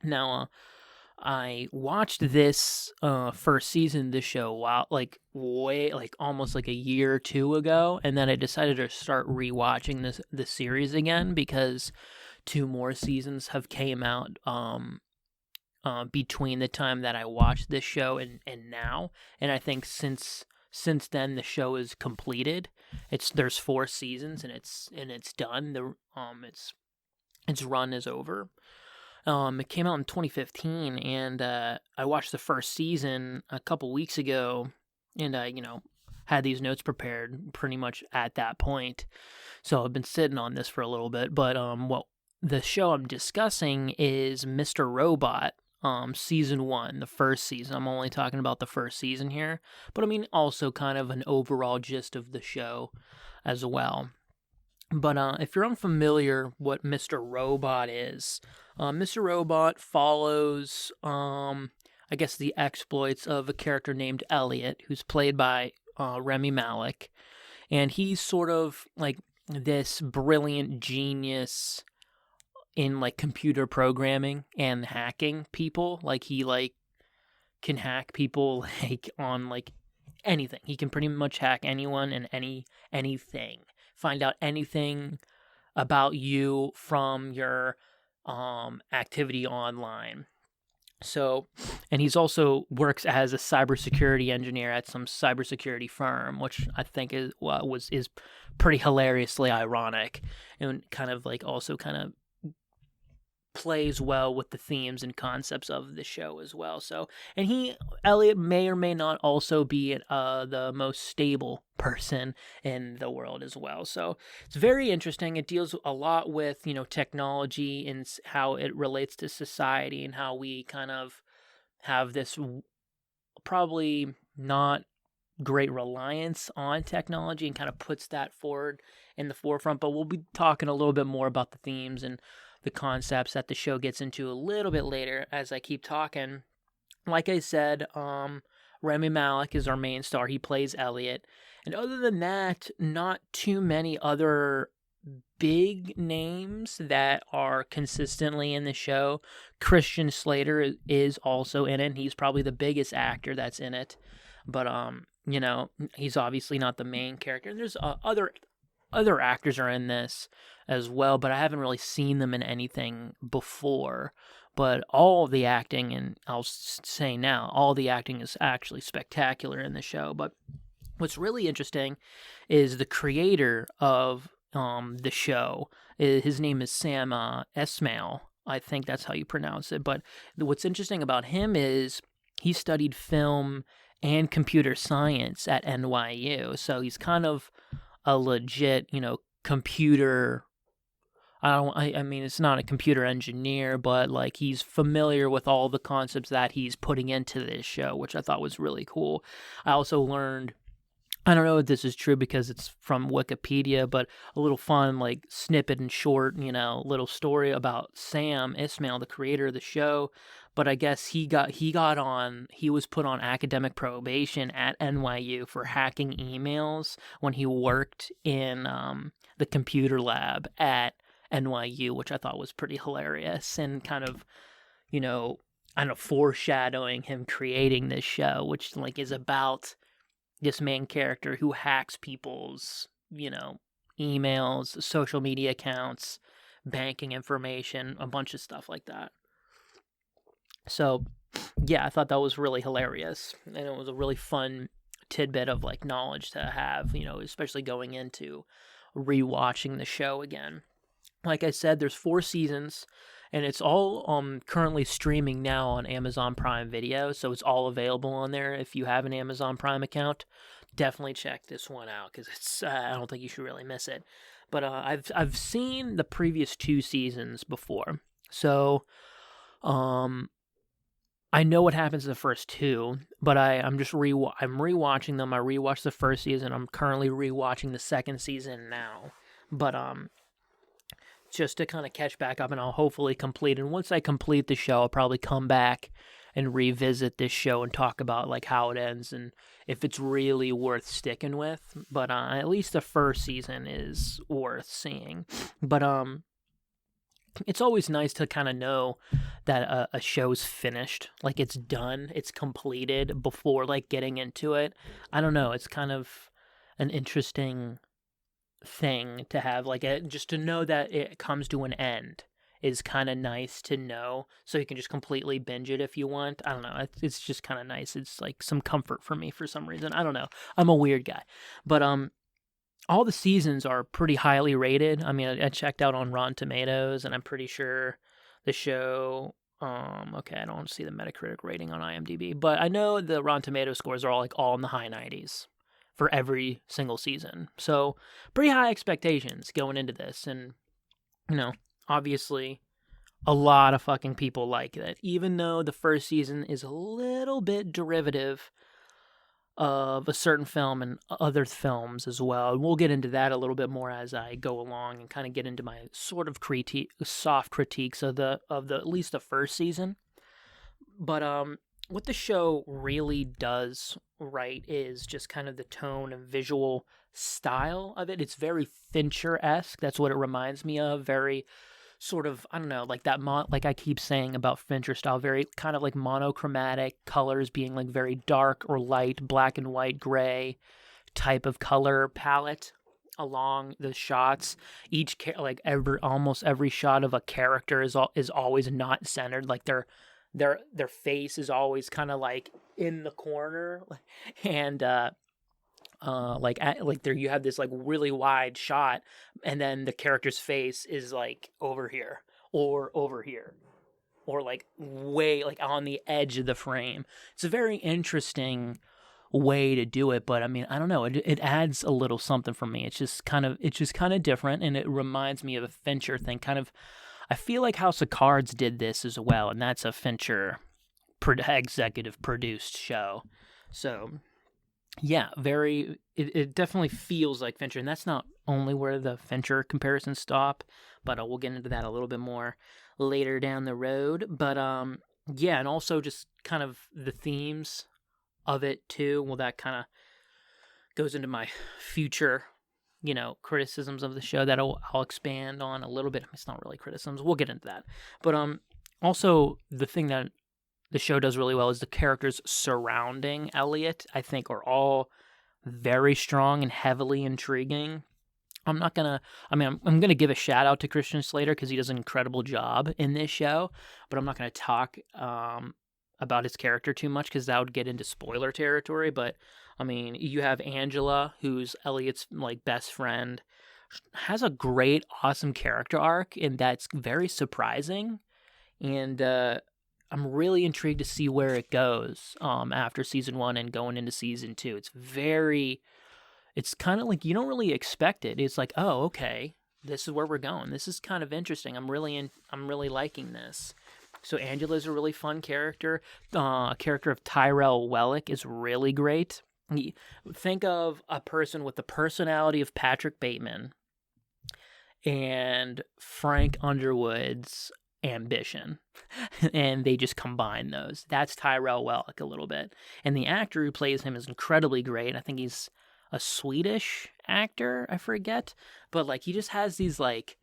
Now, I watched this first season of this show like almost like a year or two ago, and then I decided to start rewatching this series again because two more seasons have came out between the time that I watched this show and now, and I think since then the show is completed. There's four seasons and it's done. Its run is over. It came out in 2015, and I watched the first season a couple weeks ago, and I, had these notes prepared pretty much at that point. So I've been sitting on this for a little bit. But what the show I'm discussing is Mr. Robot, season one, the first season. I'm only talking about the first season here, but I mean also kind of an overall gist of the show as well. But if you're unfamiliar what Mr. Robot is, Mr. Robot follows, I guess, the exploits of a character named Elliot, who's played by Remy Malik. And he's sort of like this brilliant genius in like computer programming and hacking people. Like he can hack people like on like anything. He can pretty much hack anyone and anything. Find out anything about you from your activity online. So, and he's also works as a cybersecurity engineer at some cybersecurity firm, which I think is pretty hilariously ironic, and kind of like also kind of plays well with the themes and concepts of the show as well. So, and Elliot may or may not also be the most stable person in the world as well. So it's very interesting. It deals a lot with, technology and how it relates to society and how we kind of have this probably not great reliance on technology and kind of puts that forward in the forefront. But we'll be talking a little bit more about the themes and the concepts that the show gets into a little bit later as I keep talking. Like I said, Remy Malik is our main star. He plays Elliot. And other than that, not too many other big names that are consistently in the show. Christian Slater is also in it, and he's probably the biggest actor that's in it. But he's obviously not the main character. And there's other actors are in this as well, but I haven't really seen them in anything before. But all of the acting, and I'll say now, all the acting is actually spectacular in the show. But what's really interesting is the creator of the show. His name is Sam Esmail. I think that's how you pronounce it. But what's interesting about him is he studied film and computer science at NYU. So he's kind of a legit, computer. I mean, it's not a computer engineer, but like he's familiar with all the concepts that he's putting into this show, which I thought was really cool. I also learned, I don't know if this is true because it's from Wikipedia, but a little fun like snippet and short, little story about Sam Esmail, the creator of the show. But I guess he was put on academic probation at NYU for hacking emails when he worked in the computer lab at NYU, which I thought was pretty hilarious and kind of, I don't know, foreshadowing him creating this show, which like is about this main character who hacks people's, emails, social media accounts, banking information, a bunch of stuff like that. So, yeah, I thought that was really hilarious, and it was a really fun tidbit of like knowledge to have, especially going into rewatching the show again. Like I said, there's 4 seasons, and it's all currently streaming now on Amazon Prime Video, so it's all available on there. If you have an Amazon Prime account, definitely check this one out because it's I don't think you should really miss it. But I've seen the previous 2 seasons before, so I know what happens in the first 2, but I'm just I'm rewatching them. I rewatched the first season. I'm currently rewatching the second season now, but just to kind of catch back up, and I'll hopefully complete. And once I complete the show, I'll probably come back and revisit this show and talk about like how it ends and if it's really worth sticking with. But at least the first season is worth seeing. But it's always nice to kind of know that a show's finished, like it's done, it's completed before like getting into it. I don't know, it's kind of an interesting thing to have, like just to know that it comes to an end is kind of nice to know, so you can just completely binge it if you want. I don't know, it's just kind of nice. It's like some comfort for me for some reason. I don't know, I'm a weird guy. But all the seasons are pretty highly rated. I mean, I checked out on Rotten Tomatoes, and I'm pretty sure the show. Okay, I don't see the Metacritic rating on IMDb, but I know the Rotten Tomato scores are all in the high 90s for every single season. So pretty high expectations going into this, and obviously a lot of fucking people like it. Even though the first season is a little bit derivative of a certain film and other films as well. And we'll get into that a little bit more as I go along and kind of get into my sort of soft critiques of the at least the first season. But what the show really does right is just kind of the tone and visual style of it. It's very Fincher-esque. That's what it reminds me of. Very sort of, I don't know, like that, like I keep saying about Fincher style, very kind of like monochromatic colors being like very dark or light, black and white, gray type of color palette along the shots. Each almost every shot of a character is always not centered. Like their face is always kind of like in the corner, and like there you have this like really wide shot, and then the character's face is like over here or like way like on the edge of the frame. It's a very interesting way to do it, but I mean, I don't know, it adds a little something for me. It's just kind of different, and it reminds me of a Fincher thing. Kind of, I feel like House of Cards did this as well, and that's a Fincher executive produced show. So yeah, it definitely feels like Fincher, and that's not only where the Fincher comparisons stop, but we'll get into that a little bit more later down the road. But yeah, and also just kind of the themes of it too. Well, that kind of goes into my future, criticisms of the show that I'll expand on a little bit. It's not really criticisms. We'll get into that. But also the thing that the show does really well is the characters surrounding Elliot, I think, are all very strong and heavily intriguing. I'm gonna give a shout out to Christian Slater because he does an incredible job in this show, but I'm not gonna talk about his character too much because that would get into spoiler territory. But I mean, you have Angela, who's Elliot's like best friend, has a great, awesome character arc, and that's very surprising. And I'm really intrigued to see where it goes after season 1 and going into season 2. It's kind of like you don't really expect it. It's like, oh, okay, this is where we're going. This is kind of interesting. I'm really liking this. So Angela's a really fun character. A character of Tyrell Wellick is really great. Think of a person with the personality of Patrick Bateman and Frank Underwood's ambition, and they just combine those. That's Tyrell Wellick a little bit, and the actor who plays him is incredibly great. I think he's a Swedish actor, I forget, but like he just has these like,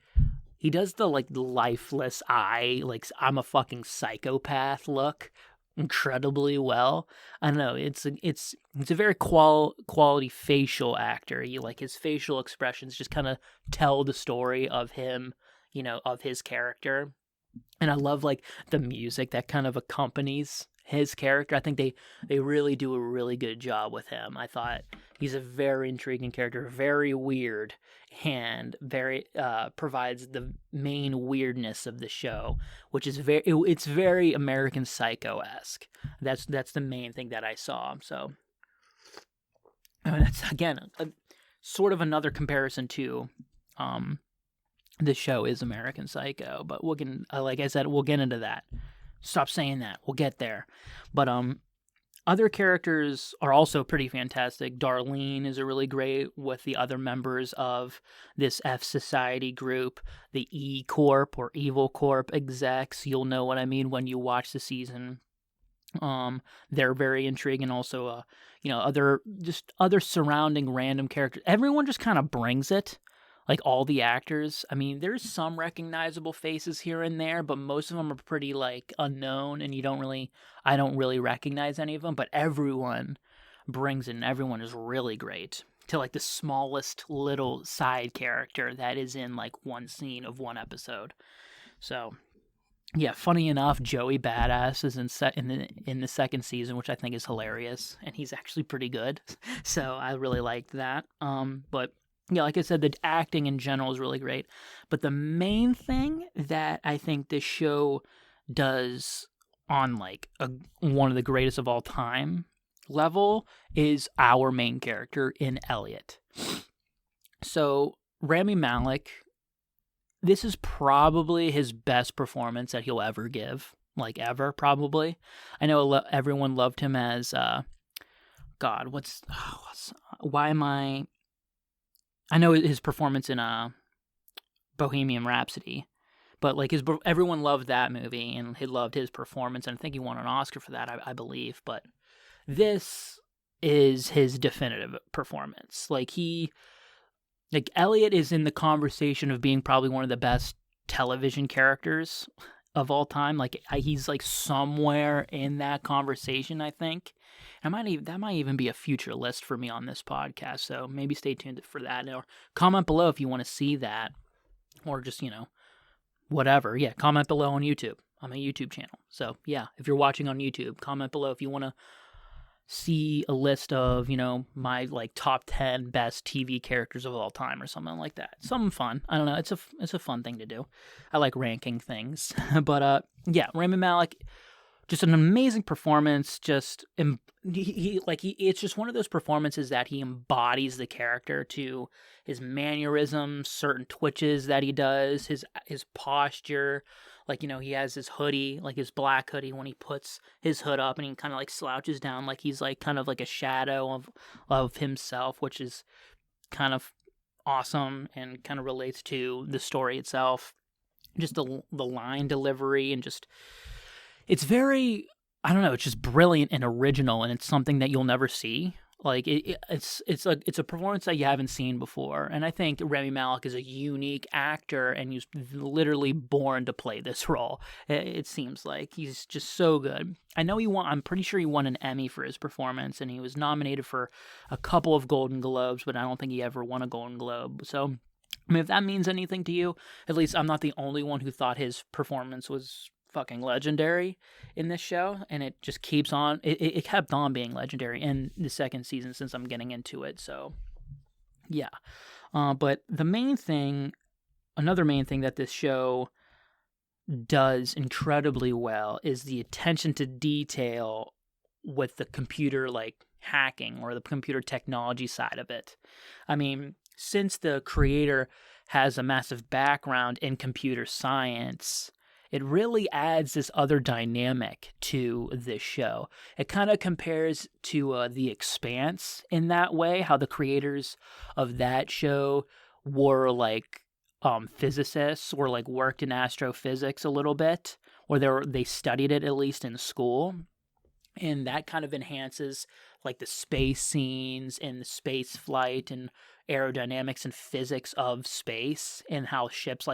he does the like lifeless eye, like I'm a fucking psychopath look incredibly well. I don't know, it's a very quality facial actor. You like his facial expressions just kind of tell the story of him, of his character. And I love like the music that kind of accompanies his character. I think they really do a really good job with him. I thought he's a very intriguing character, very weird, and very provides the main weirdness of the show, which is it's very American Psycho-esque. That's the main thing that I saw. So that's again sort of another comparison to the show is American Psycho, but we'll get, like I said, we'll get into that. Stop saying that. We'll get there. But other characters are also pretty fantastic. Darlene is a really great with the other members of this F Society group, the E Corp or Evil Corp execs. You'll know what I mean when you watch the season. They're very intriguing. Also, other surrounding random characters. Everyone just kind of brings it. like all the actors. I mean, there's some recognizable faces here and there, but most of them are pretty like unknown, and I don't really recognize any of them. But everyone brings in, everyone is really great. To like the smallest little side character that is in like one scene of one episode. So yeah, funny enough, Joey Badass is in the second season, which I think is hilarious, and he's actually pretty good. So I really liked that. But yeah, like I said, the acting in general is really great. But the main thing that I think this show does on like one of the greatest of all time level is our main character in Elliot. So Rami Malek, this is probably his best performance that he'll ever give, like ever, probably. I know everyone loved him as God. Why am I know his performance in Bohemian Rhapsody, but like everyone loved that movie and he loved his performance, and I think he won an Oscar for that, I believe. But this is his definitive performance. Like Elliot is in the conversation of being probably one of the best television characters of all time. Like he's like somewhere in that conversation, I think. That might even be a future list for me on this podcast. So maybe stay tuned for that, or comment below if you want to see that, or just whatever. Yeah, comment below on YouTube. I'm a YouTube channel, so yeah, if you're watching on YouTube, comment below if you want to see a list of, my like top 10 best TV characters of all time or something like that. Something fun. I don't know. It's a fun thing to do. I like ranking things. But yeah, Rami Malek, just an amazing performance. Just it's just one of those performances that he embodies the character to his mannerisms, certain twitches that he does, his posture. Like, he has his hoodie, like his black hoodie, when he puts his hood up and he kind of like slouches down like he's like kind of like a shadow of himself, which is kind of awesome and kind of relates to the story itself. Just the line delivery, and just, it's very, I don't know, it's just brilliant and original, and it's something that you'll never see. Like it's a performance that you haven't seen before, and I think Rami Malek is a unique actor, and he's literally born to play this role. It seems like he's just so good. I'm pretty sure he won an Emmy for his performance, and he was nominated for a couple of Golden Globes, but I don't think he ever won a Golden Globe. So, I mean, if that means anything to you, at least I'm not the only one who thought his performance was fucking legendary in this show, and it just keeps on. It kept on being legendary in the second season since I'm getting into it. So yeah, but another main thing that this show does incredibly well is the attention to detail with the computer like hacking or the computer technology side of it. I mean, since the creator has a massive background in computer science, it really adds this other dynamic to this show. It kind of compares to The Expanse in that way, how the creators of that show were like physicists, or like worked in astrophysics a little bit, or they studied it at least in school. And that kind of enhances like the space scenes and the space flight and aerodynamics and physics of space, and how ships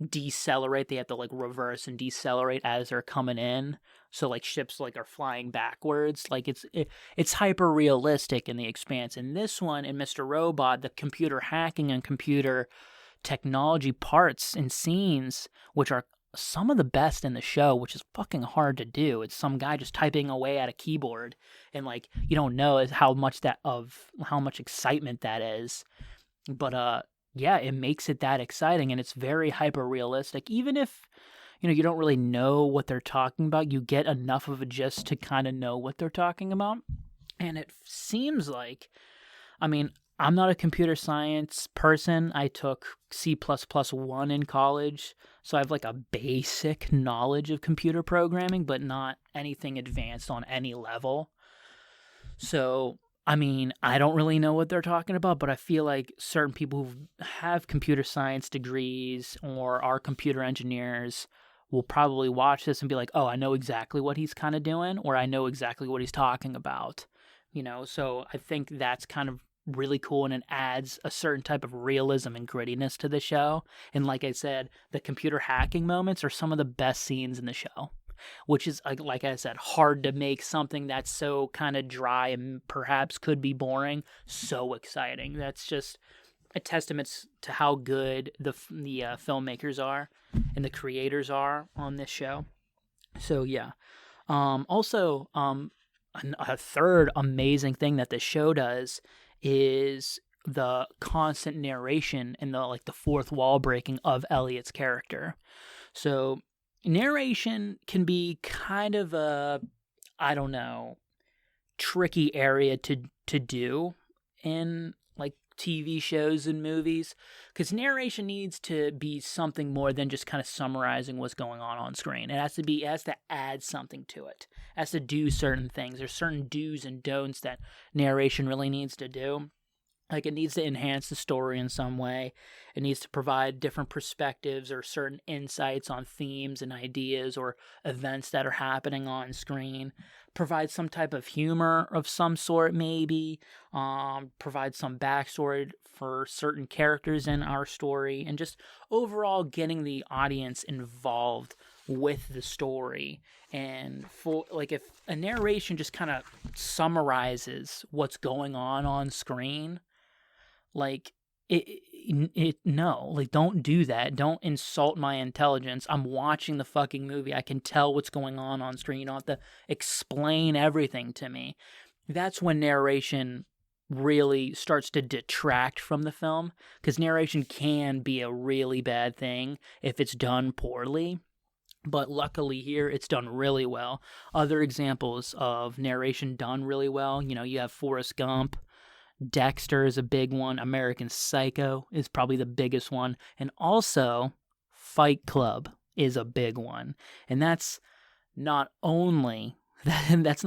decelerate. They have to like reverse and decelerate as they're coming in, so like ships like are flying backwards. Like it's hyper realistic in The Expanse. In this one, in Mr. Robot, the computer hacking and computer technology parts and scenes, which are some of the best in the show, which is fucking hard to do. It's some guy just typing away at a keyboard, and like you don't know how much excitement that is. But yeah, it makes it that exciting, and it's very hyper realistic. Even if you don't really know what they're talking about, you get enough of a gist to kind of know what they're talking about. And it seems like, I mean, I'm not a computer science person. I took C++1 in college, so I have like a basic knowledge of computer programming, but not anything advanced on any level. So I mean, I don't really know what they're talking about, but I feel like certain people who have computer science degrees or are computer engineers will probably watch this and be like, oh, I know exactly what he's kind of doing, or I know exactly what he's talking about. So I think that's kind of really cool, and it adds a certain type of realism and grittiness to the show. And like I said, the computer hacking moments are some of the best scenes in the show, which is, like I said, hard to make something that's so kind of dry and perhaps could be boring so exciting. That's just a testament to how good the filmmakers are and the creators are on this show. So yeah. Also, a third amazing thing that the show does is the constant narration and the fourth wall breaking of Elliot's character. So narration can be kind of a, I don't know, tricky area to do in like TV shows and movies, because narration needs to be something more than just kind of summarizing what's going on screen. It has to add something to it. It has to do certain things. There's certain do's and don'ts that narration really needs to do. Like, it needs to enhance the story in some way. It needs to provide different perspectives or certain insights on themes and ideas or events that are happening on screen. Provide some type of humor of some sort, maybe. Provide some backstory for certain characters in our story. And just overall getting the audience involved with the story. And if a narration just kind of summarizes what's going on screen, don't do that. Don't insult my intelligence. I'm watching the fucking movie. I can tell what's going on screen. You don't have to explain everything to me. That's when narration really starts to detract from the film, because narration can be a really bad thing if it's done poorly. But luckily here, it's done really well. Other examples of narration done really well, you have Forrest Gump. Dexter is a big one. American Psycho is probably the biggest one. And also, Fight Club is a big one. And that's not only that's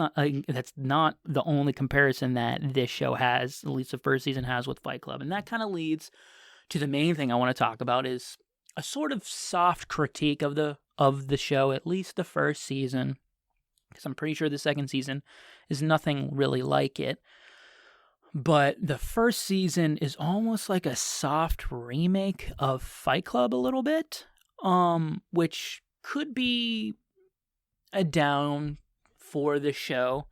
not the only comparison that this show has, at least the first season has, with Fight Club. And that kind of leads to the main thing I want to talk about, is a sort of soft critique of the show, at least the first season, because I'm pretty sure the second season is nothing really like it. But the first season is almost like a soft remake of Fight Club a little bit, which could be a down for the show.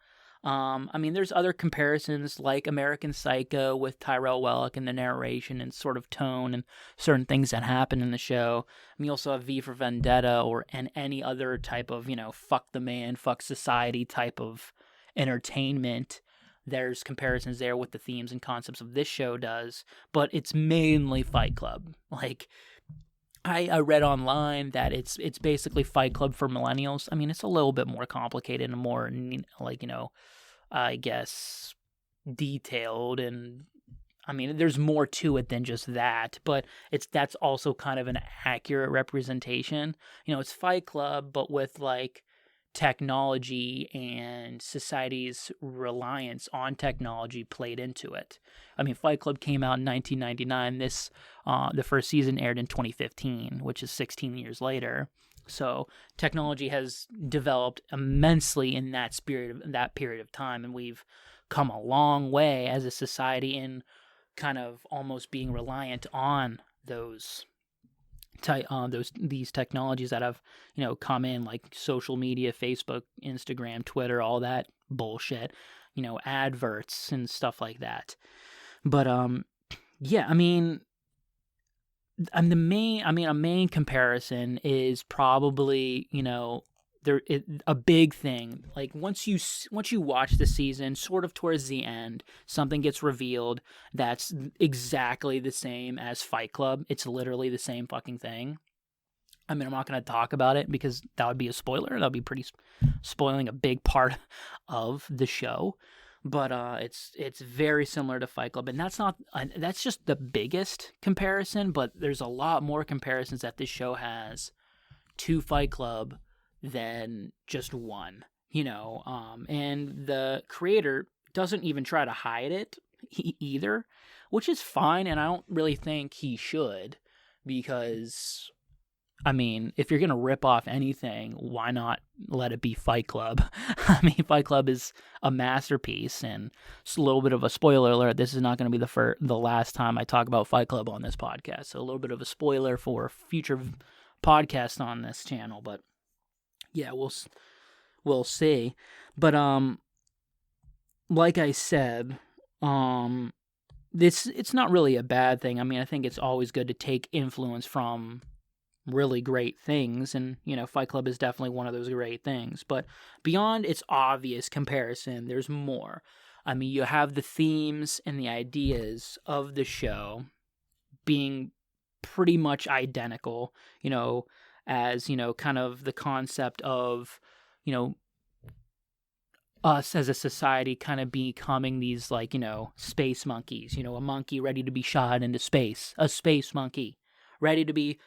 There's other comparisons like American Psycho with Tyrell Wellick and the narration and sort of tone and certain things that happen in the show. You also have V for Vendetta and any other type of, fuck the man, fuck society type of entertainment. There's comparisons there with the themes and concepts of this show does, but it's mainly Fight Club. I read online that it's basically Fight Club for millennials. It's a little bit more complicated and more, I guess, detailed, and there's more to it than just that, but that's also kind of an accurate representation. It's Fight Club, but with technology and society's reliance on technology played into it. Fight Club came out in 1999. The first season aired in 2015, which is 16 years later. So technology has developed immensely in that period of time, and we've come a long way as a society in kind of almost being reliant on these technologies that have come in, like social media, Facebook, Instagram, Twitter, all that bullshit, adverts and stuff like that. But a main comparison is probably a big thing. Once you watch the season, sort of towards the end, something gets revealed that's exactly the same as Fight Club. It's literally the same fucking thing. I'm not going to talk about it because that would be a spoiler. That would be pretty spoiling a big part of the show. But it's very similar to Fight Club, and that's just the biggest comparison. But there's a lot more comparisons that this show has to Fight Club than just one, and the creator doesn't even try to hide it either, which is fine, and I don't really think he should, because I mean, if you're going to rip off anything, why not let it be Fight Club? I mean, Fight Club is a masterpiece, and it's a little bit of a spoiler alert. This is not going to be the last time I talk about Fight Club on this podcast, so a little bit of a spoiler for future podcasts on this channel, but yeah, we'll see. But like I said, it's not really a bad thing. I mean, I think it's always good to take influence from really great things, and Fight Club is definitely one of those great things. But beyond its obvious comparison, there's more. I mean, you have the themes and the ideas of the show being pretty much identical, as kind of the concept of us as a society kind of becoming these space monkeys, a monkey ready to be shot into space, a space monkey ready to be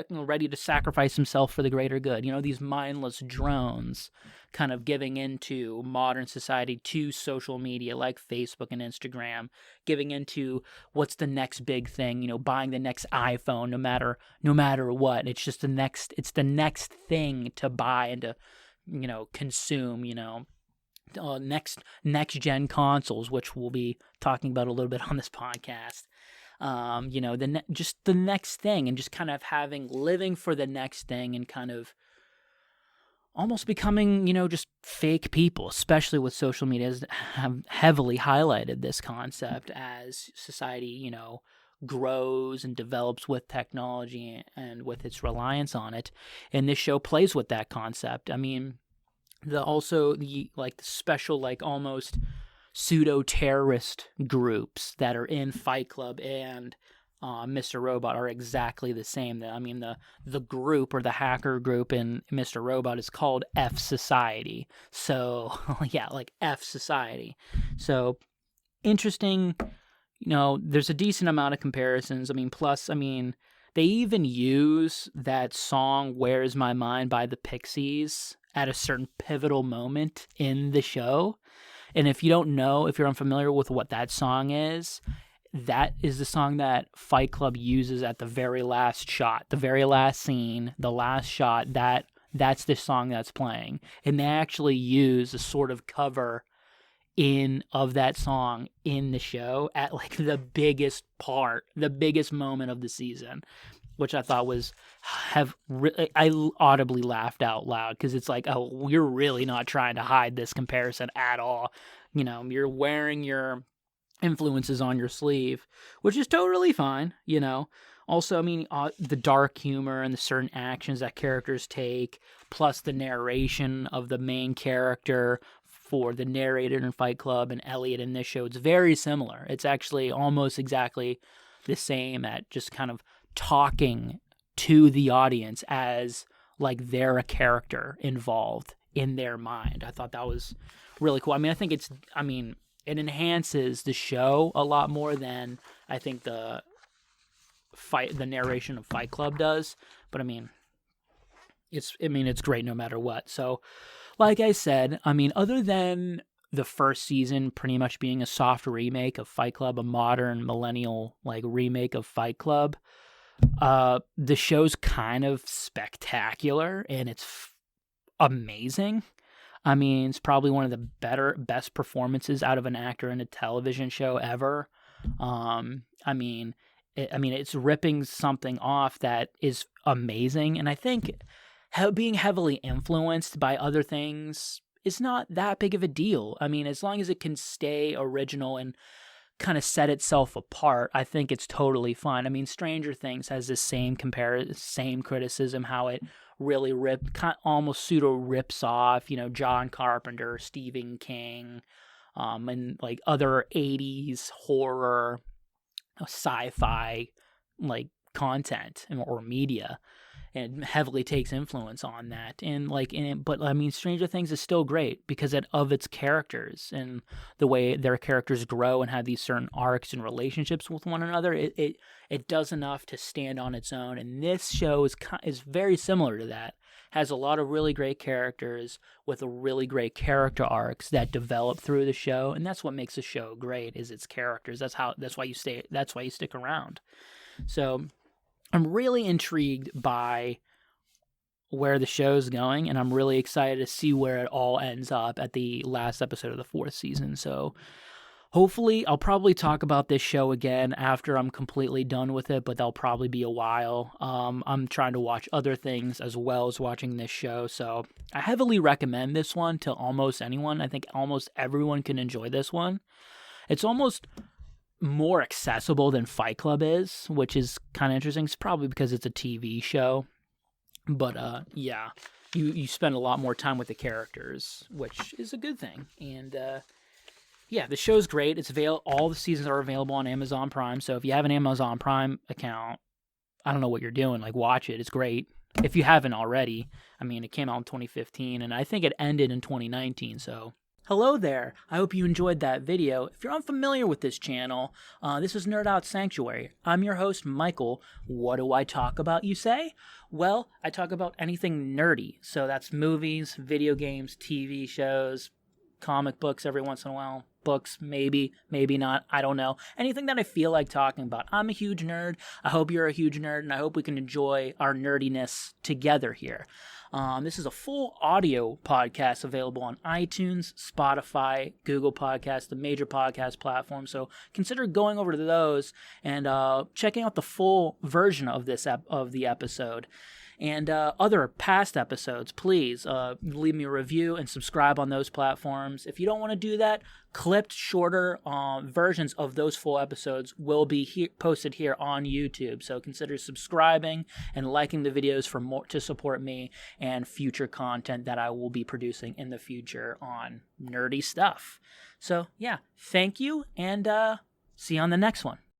ready to sacrifice himself for the greater good. These mindless drones kind of giving into modern society, to social media like Facebook and Instagram, giving into what's the next big thing, buying the next iPhone no matter what. It's just it's the next thing to buy and to consume, next gen consoles, which we'll be talking about a little bit on this podcast. Just the next thing, and just kind of living for the next thing, and kind of almost becoming, just fake people, especially with social media, have heavily highlighted this concept as society, grows and develops with technology and with its reliance on it. And this show plays with that concept. I mean, the special, almost pseudo-terrorist groups that are in Fight Club and Mr. Robot are exactly the same. I mean, the group, or the hacker group in Mr. Robot, is called F Society. So, yeah, F Society. So, interesting. There's a decent amount of comparisons. I mean, plus, they even use that song "Where's My Mind" by the Pixies at a certain pivotal moment in the show. And if you're unfamiliar with what that song is, that is the song that Fight Club uses at the very last shot, the very last scene, the last shot. That's the song that's playing, and they actually use a sort of cover of that song in the show at the biggest moment of the season, which I thought was I audibly laughed out loud, because it's oh, you're really not trying to hide this comparison at all. You're wearing your influences on your sleeve, which is totally fine. Also, the dark humor and the certain actions that characters take, plus the narration of the main character for the narrator in Fight Club and Elliot in this show, it's very similar. It's actually almost exactly the same, at just kind of talking to the audience as they're a character involved in their mind. I thought that was really cool. I think it enhances the show a lot more than I think the narration of Fight Club does. But it's great no matter what. So, like I said, other than the first season pretty much being a soft remake of Fight Club, a modern millennial remake of Fight Club, the show's kind of spectacular, and it's amazing. It's probably one of the best performances out of an actor in a television show ever. It's ripping something off that is amazing, and I think being heavily influenced by other things is not that big of a deal. As long as it can stay original and kind of set itself apart, I think it's totally fine. Stranger Things has this same criticism, how it really almost pseudo rips off, John Carpenter, Stephen King, and other 80s horror, sci-fi content or media, and heavily takes influence on that. And Stranger Things is still great because of its characters and the way their characters grow and have these certain arcs and relationships with one another. It does enough to stand on its own, and this show is very similar to that. Has a lot of really great characters with a really great character arcs that develop through the show, and that's what makes a show great, is its characters. That's why you stick around. So I'm really intrigued by where the show's going, and I'm really excited to see where it all ends up at the last episode of the 4th season. So hopefully I'll probably talk about this show again after I'm completely done with it, but that'll probably be a while. I'm trying to watch other things as well as watching this show, so I heavily recommend this one to almost anyone. I think almost everyone can enjoy this one. It's almost more accessible than Fight Club is, which is kind of interesting. It's probably because it's a TV show. But yeah, you spend a lot more time with the characters, which is a good thing. And yeah, the show's great. It's all the seasons are available on Amazon Prime. So if you have an Amazon Prime account, I don't know what you're doing. Like, watch it. It's great. If you haven't already, I mean, it came out in 2015, and I think it ended in 2019. So hello there. I hope you enjoyed that video. If you're unfamiliar with this channel, this is Nerd Out Sanctuary. I'm your host, Michael. What do I talk about, you say? Well, I talk about anything nerdy. So that's movies, video games, TV shows, comic books every once in a while. Books, maybe not. I don't know. Anything that I feel like talking about. I'm a huge nerd. I hope you're a huge nerd, and I hope we can enjoy our nerdiness together here. This is a full audio podcast available on iTunes, Spotify, Google Podcasts, the major podcast platforms. So consider going over to those and checking out the full version of the episode. And other past episodes, please leave me a review and subscribe on those platforms. If you don't want to do that, clipped, shorter versions of those full episodes will be posted here on YouTube. So consider subscribing and liking the videos for more to support me and future content that I will be producing in the future on nerdy stuff. So yeah, thank you, and see you on the next one.